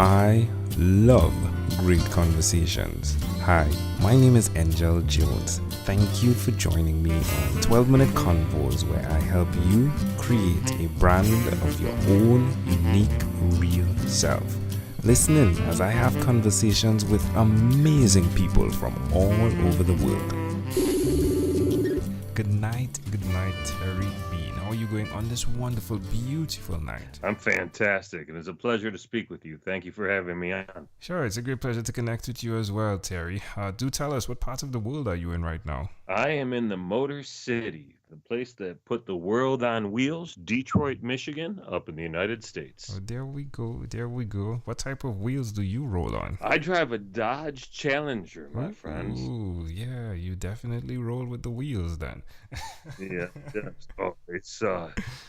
I love great conversations. Hi, my name is Angel Jones. Thank you for joining me on 12-minute convos where I help you create a brand of your own unique, real self. Listen in as I have conversations with amazing people from all over the world. Good night, Terry Bean. How are you going on this wonderful, beautiful night? I'm fantastic, and it's a pleasure to speak with you. Thank you for having me on. Sure, it's a great pleasure to connect with you as well, Terry. Do tell us, what part of the world are you in right now? I am in the Motor City, the place that put the world on wheels, Detroit, Michigan, up in the United Oh, States. there we go, there we go. What type of wheels do you roll on? I drive a Dodge Challenger, my friends. Ooh, yeah, you definitely roll with the wheels then. Yeah, yes. Oh,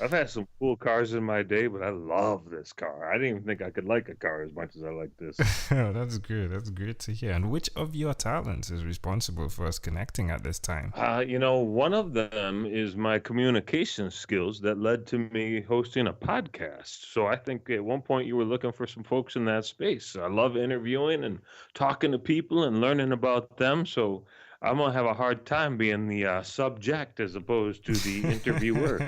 I've had some cool cars in my day, but I love this car. I didn't even think I could like a car as much as I like this. That's good. That's great to hear. And which of your talents is responsible for us connecting at this time? One of them is my communication skills that led to me hosting a podcast. So I think at one point you were looking for some folks in that space. I love interviewing and talking to people and learning about them. So I'm gonna have a hard time being the subject as opposed to the interviewer.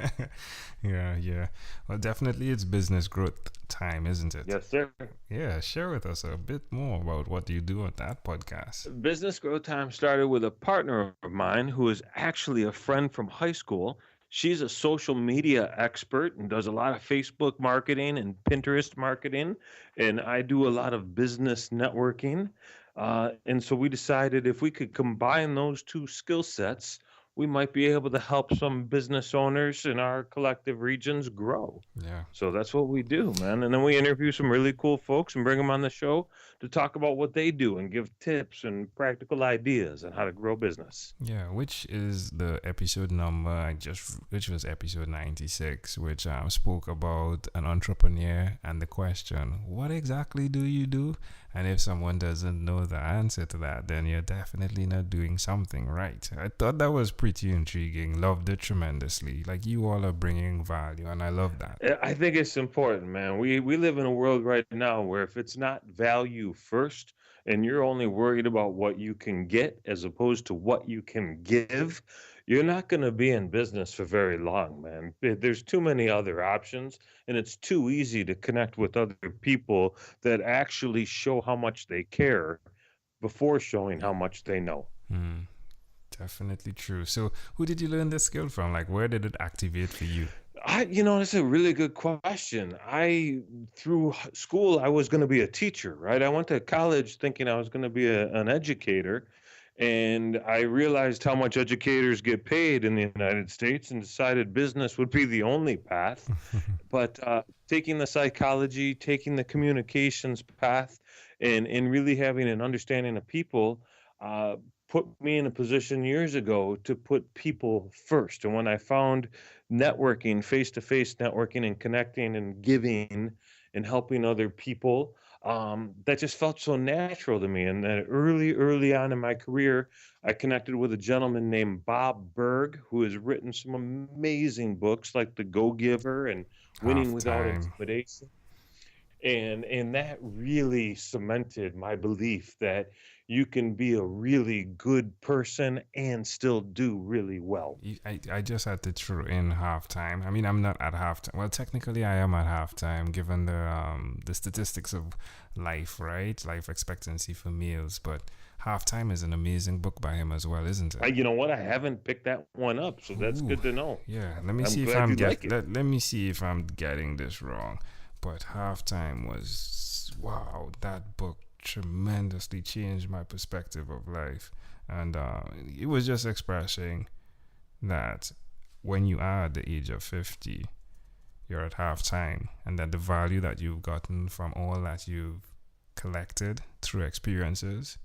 Yeah. Well, definitely it's business growth time, isn't it? Yes, sir. Yeah, share with us a bit more about what you do on that podcast. Business growth time started with a partner of mine who is actually a friend from high school. She's a social media expert and does a lot of Facebook marketing and Pinterest marketing. And I do a lot of business networking. And so we decided if we could combine those two skill sets, we might be able to help some business owners in our collective regions grow. Yeah. So that's what we do, man. And then we interview some really cool folks and bring them on the show to talk about what they do and give tips and practical ideas on how to grow business. Yeah, which is the episode number which was episode 96, which spoke about an entrepreneur and the question, what exactly do you do? And if someone doesn't know the answer to that, then you're definitely not doing something right. I thought that was pretty intriguing. Loved it tremendously. Like, you all are bringing value, and I love that. I think it's important, man. We live in a world right now where if it's not value first and you're only worried about what you can get as opposed to what you can give, you're not going to be in business for very long, man. There's too many other options, and it's too easy to connect with other people that actually show how much they care before showing how much they know. Hmm, definitely true. So, who did you learn this skill from? Like, where did it activate for you? That's a really good question. Through school, I was going to be a teacher, right? I went to college thinking I was going to be an educator, and I realized how much educators get paid in the United States and decided business would be the only path. But taking the psychology, taking the communications path, and really having an understanding of people uh, put me in a position years ago to put people first. And when I found networking, face to face networking, and connecting and giving and helping other people, that just felt so natural to me. And then early on in my career, I connected with a gentleman named Bob Berg, who has written some amazing books like The Go Giver and Winning Without Halftime. Intimidation. And that really cemented my belief that you can be a really good person and still do really well. I just had to throw in halftime. I mean, I'm not at halftime. Well, technically, I am at halftime, given the statistics of life, right? Life expectancy for males. But halftime is an amazing book by him as well, isn't it? You know what? I haven't picked that one up, so that's Ooh, good to know. yeah. Let me I'm see if glad I'm you like it. let me see if I'm getting this wrong. But halftime was, wow. That book tremendously changed my perspective of life, and it was just expressing that when you are at the age of 50, you're at halftime, and that the value that you've gotten from all that you've collected through experiences,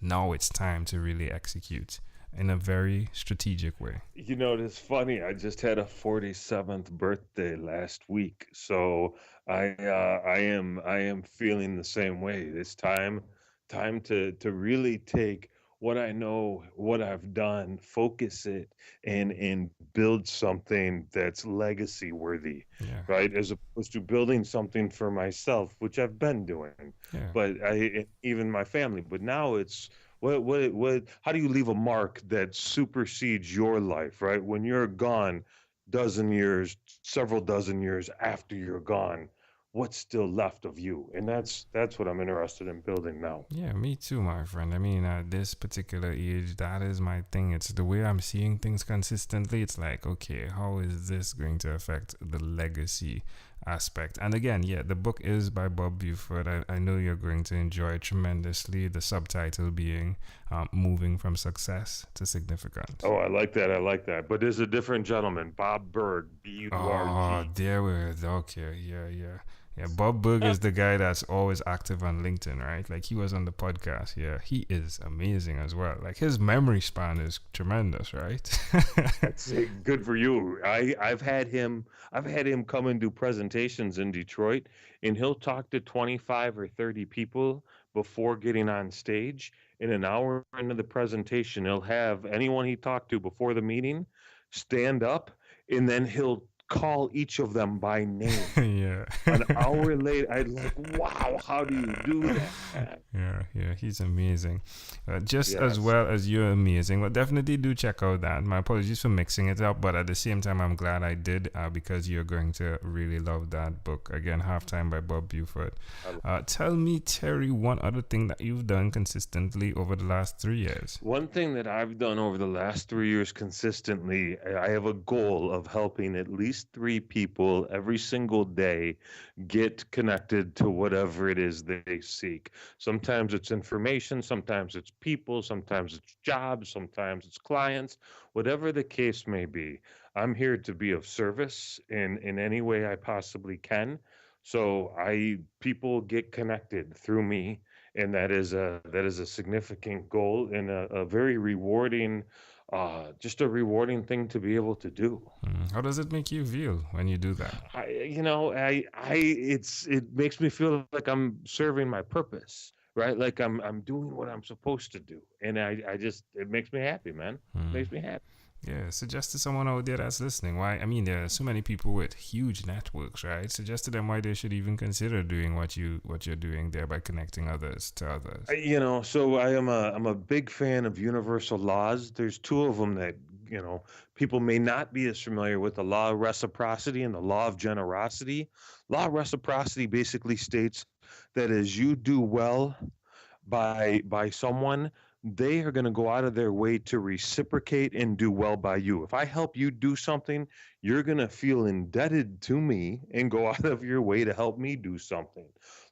now it's time to really execute in a very strategic way. It's funny. I just had a 47th birthday last week, so I am feeling the same way. It's time to really take what I know, what I've done, focus it, and build something that's legacy worthy, Yeah. right? As opposed to building something for myself, which I've been doing, Yeah. but even my family. But now it's how do you leave a mark that supersedes your life, right? When you're gone, dozen years, several dozen years after you're gone, what's still left of you? And that's what I'm interested in building now. Yeah, me too, my friend. I mean, at this particular age, that is my thing. It's the way I'm seeing things consistently. It's like, okay, how is this going to affect the legacy aspect? And again, yeah, the book is by Bob Buford. I know you're going to enjoy it tremendously. The subtitle being Moving from Success to Significance. Oh, I like that. I like that. But there's a different gentleman, Bob Berg, Oh, Burg. there we okay, yeah, yeah. Yeah, Bob Berg is the guy that's always active on LinkedIn, right? Like he was on the podcast. Yeah, he is amazing as well. Like his memory span is tremendous, right? That's good for you. I've had him come and do presentations in Detroit, and he'll talk to 25 or 30 people before getting on stage. In an hour into the presentation, he'll have anyone he talked to before the meeting stand up, and then he'll call each of them by name. Yeah. An hour later, I'd like, wow, how do you do that? Yeah, yeah, he's amazing. Just as Yes. well as you're amazing. Well, definitely do check out that. My apologies for mixing it up, but at the same time, I'm glad I did because you're going to really love that book. Again, Halftime by Bob Buford. Tell me, Terry, one other thing that you've done consistently over the last 3 years. One thing that I've done over the last 3 years consistently, I have a goal of helping at least three people every single day get connected to whatever it is they seek. Sometimes it's information, sometimes it's people, sometimes it's jobs, sometimes it's clients, whatever the case may be. I'm here to be of service in any way I possibly can. So I people get connected through me, and that is a significant goal and a very rewarding just a rewarding thing to be able to do. How does it make you feel when you do that? It makes me feel like I'm serving my purpose, right? Like I'm doing what I'm supposed to do, and I just it makes me happy, man. Makes me happy. Yeah, suggest to someone out there that's listening why. I mean, there are so many people with huge networks, right? Suggest to them why they should even consider doing what you're doing there by connecting others to others. So I'm a big fan of universal laws. There's two of them that people may not be as familiar with: the law of reciprocity and the law of generosity. Law of reciprocity basically states that as you do well by someone, they are going to go out of their way to reciprocate and do well by you. If I help you do something, you're going to feel indebted to me and go out of your way to help me do something.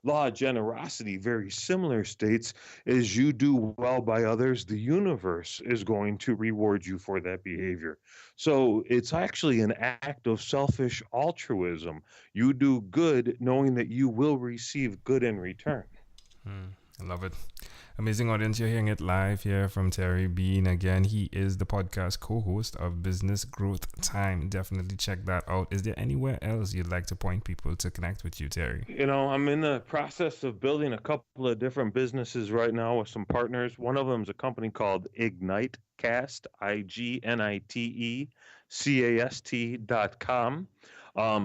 Law of generosity, very similar, states as you do well by others, the universe is going to reward you for that behavior. So it's actually an act of selfish altruism. You do good knowing that you will receive good in return. I love it. Amazing audience, you're hearing it live here from Terry Bean. Again, he is the podcast co-host of Business Growth Time. Definitely check that out. Is there anywhere else you'd like to point people to connect with you, Terry? I'm in the process of building a couple of different businesses right now with some partners. One of them is a company called IgniteCast, IgniteCast.com.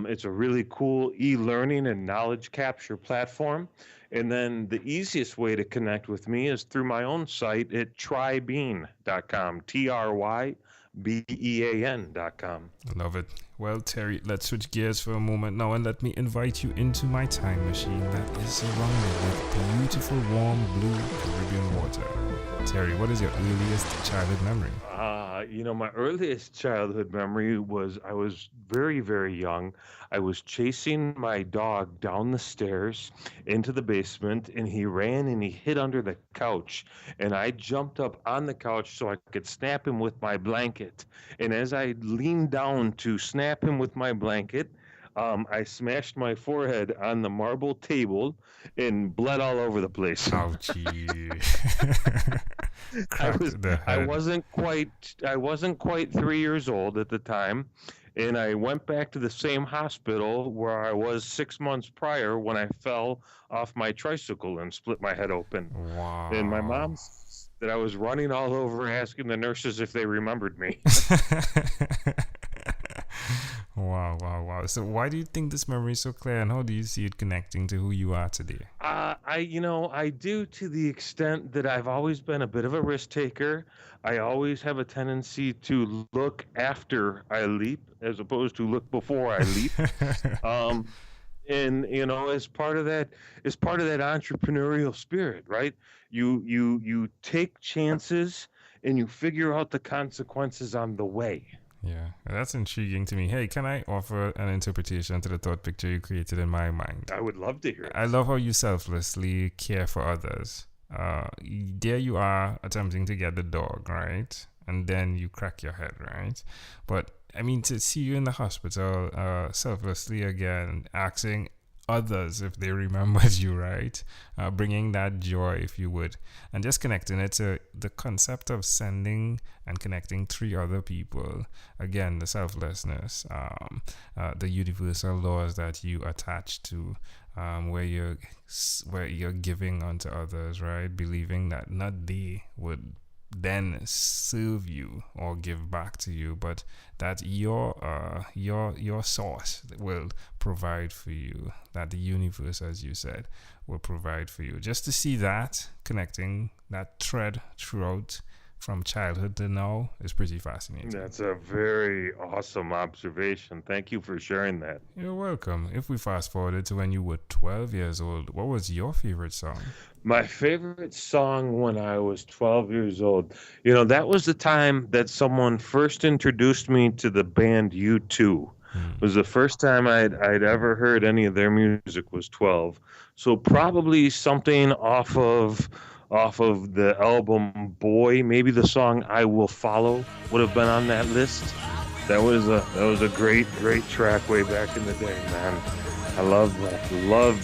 It's a really cool e-learning and knowledge capture platform. And then the easiest way to connect with me is through my own site at trybean.com, TRYBEAN.com. Love it. Well, Terry, let's switch gears for a moment now and let me invite you into my time machine that is surrounded with beautiful, warm, blue Caribbean water. Terry, what is your earliest childhood memory? My earliest childhood memory was I was very, very young. I was chasing my dog down the stairs into the basement, and he ran and he hid under the couch. And I jumped up on the couch so I could snap him with my blanket. And as I leaned down to snap him with my blanket, I smashed my forehead on the marble table and bled all over the place. Ouchie. I was Cracked the I head. wasn't quite 3 years old at the time, and I went back to the same hospital where I was 6 months prior when I fell off my tricycle and split my head open. And my mom Wow. that I was running all over asking the nurses if they remembered me. Wow, wow, wow. So why do you think this memory is so clear, and how do you see it connecting to who you are today? I do, to the extent that I've always been a bit of a risk taker. I always have a tendency to look after I leap as opposed to look before I leap. Um, and as part of that entrepreneurial spirit, right? You take chances and you figure out the consequences on the way. Yeah, that's intriguing to me. Hey, can I offer an interpretation to the thought picture you created in my mind? I would love to hear I it. love how you selflessly care for others. There you are attempting to get the dog, right? And then you crack your head, right? But I mean, to see you in the hospital, selflessly again, asking others if they remembered you, right? Bringing that joy, if you would, and just connecting it to the concept of sending and connecting three other people. Again, the selflessness, the universal laws that you attach to, where you're giving unto others, right? Believing that not they would then serve you or give back to you, but that your source will provide for you. That the universe, as you said, will provide for you. Just to see that connecting that thread throughout from childhood to now is pretty fascinating. That's a very awesome observation. Thank you for sharing that. You're welcome. If we fast forwarded to when you were 12 years old, what was your favorite song? My favorite song when I was 12 years old, that was the time that someone first introduced me to the band U2. Hmm. It was the first time I'd ever heard any of their music was 12. So probably something off of the album Boy, maybe the song I Will Follow would have been on that list. That was a great track way back in the day, man. I loved that.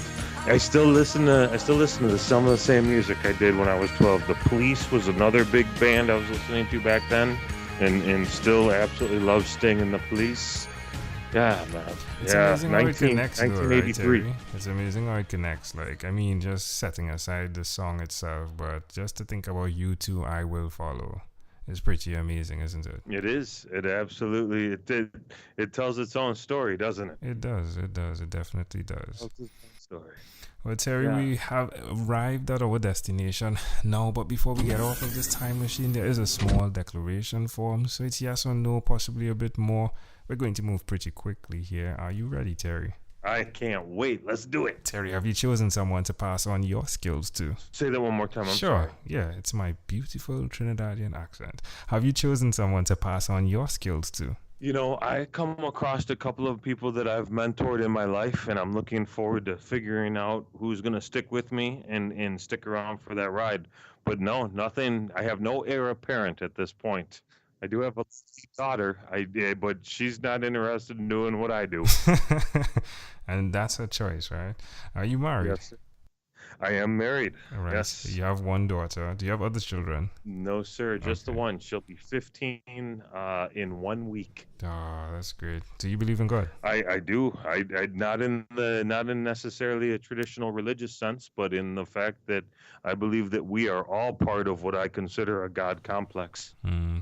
I still listen to some of the same music I did when I was 12. The Police was another big band I was listening to back then, and still absolutely love Sting and the Police. Yeah, man. It's Yeah, amazing how it connects, though, right, 1983. Terry? It's amazing how it connects. Like, I mean, just setting aside the song itself, but just to think about you two, I Will Follow is pretty amazing, isn't it? It is. It absolutely it tells its own story, doesn't it? It does. It does. It definitely does. Tells its own story. Well, Terry, Yeah. we have arrived at our destination now, but before we get off of this time machine, there is a small declaration form. So it's yes or no, possibly a bit more. We're going to move pretty quickly here. Are you ready, Terry? I can't wait. Let's do it. Terry, have you chosen someone to pass on your skills to? Say that one more time. I'm Sure. sorry. Yeah, it's my beautiful Trinidadian accent. Have you chosen someone to pass on your skills to? I come across a couple of people that I've mentored in my life, and I'm looking forward to figuring out who's going to stick with me and stick around for that ride. But no, nothing. I have no heir apparent at this point. I do have a daughter, but she's not interested in doing what I do. And that's her choice, right? Are you married? Yes, I am married. All right. Yes. You have one daughter. Do you have other children? No, sir, just the Okay. one. She'll be 15 in 1 week. Oh, that's great. Do you believe in God? I do. I not in necessarily a traditional religious sense, but in the fact that I believe that we are all part of what I consider a God complex.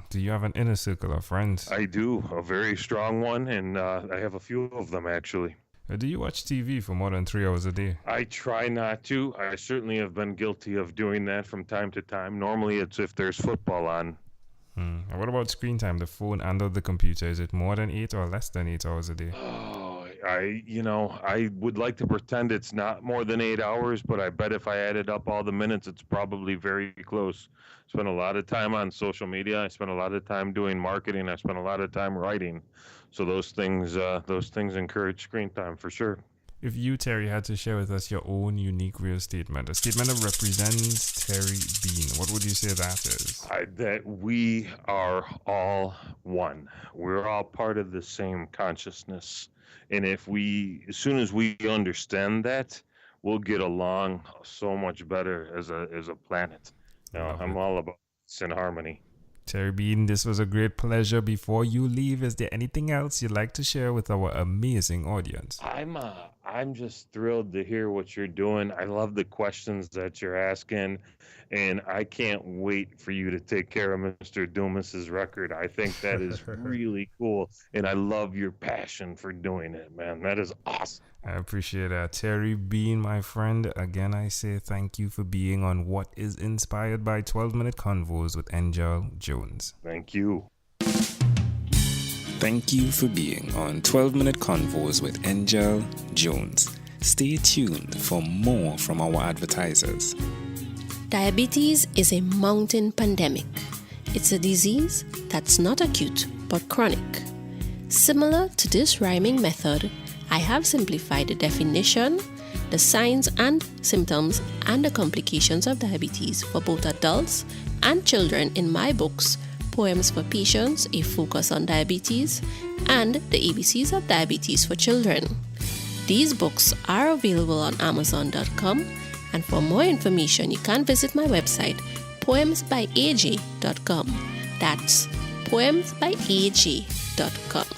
Do you have an inner circle of friends? I do, a very strong one, and I have a few of them actually. Do you watch TV for more than 3 hours a day? I try not to. I certainly have been guilty of doing that from time to time. Normally, it's if there's football on. And what about screen time, the phone and or the computer? Is it more than 8 or less than 8 hours a day? Oh, I would like to pretend it's not more than 8 hours, but I bet if I added up all the minutes, it's probably very close. Spent a lot of time on social media. I spent a lot of time doing marketing. I spent a lot of time writing. So those things encourage screen time for sure. If you, Terry, had to share with us your own unique real statement, a statement that represents Terry Bean, what would you say that is? That we are all one. We're all part of the same consciousness. And as soon as we understand that, we'll get along so much better as a planet. Love I'm it. all about peace and harmony. Terry Bean, this was a great pleasure. Before you leave, is there anything else you'd like to share with our amazing audience? I'm just thrilled to hear what you're doing. I love the questions that you're asking, and I can't wait for you to take care of Mr. Dumas's record. I think that is really cool, and I love your passion for doing it, man. That is awesome. I appreciate that. Terry Bean, my friend, again, I say thank you for being on What is Inspired by 12-Minute Convos with Angel Jones. Thank you. Thank you for being on 12-Minute Convos with Angel Jones. Stay tuned for more from our advertisers. Diabetes is a mountain pandemic. It's a disease that's not acute but chronic. Similar to this rhyming method, I have simplified the definition, the signs and symptoms, and the complications of diabetes for both adults and children in my books, Poems for Patients, A Focus on Diabetes, and The ABCs of Diabetes for Children. These books are available on Amazon.com, and for more information, you can visit my website, poemsbyaj.com. That's poemsbyaj.com.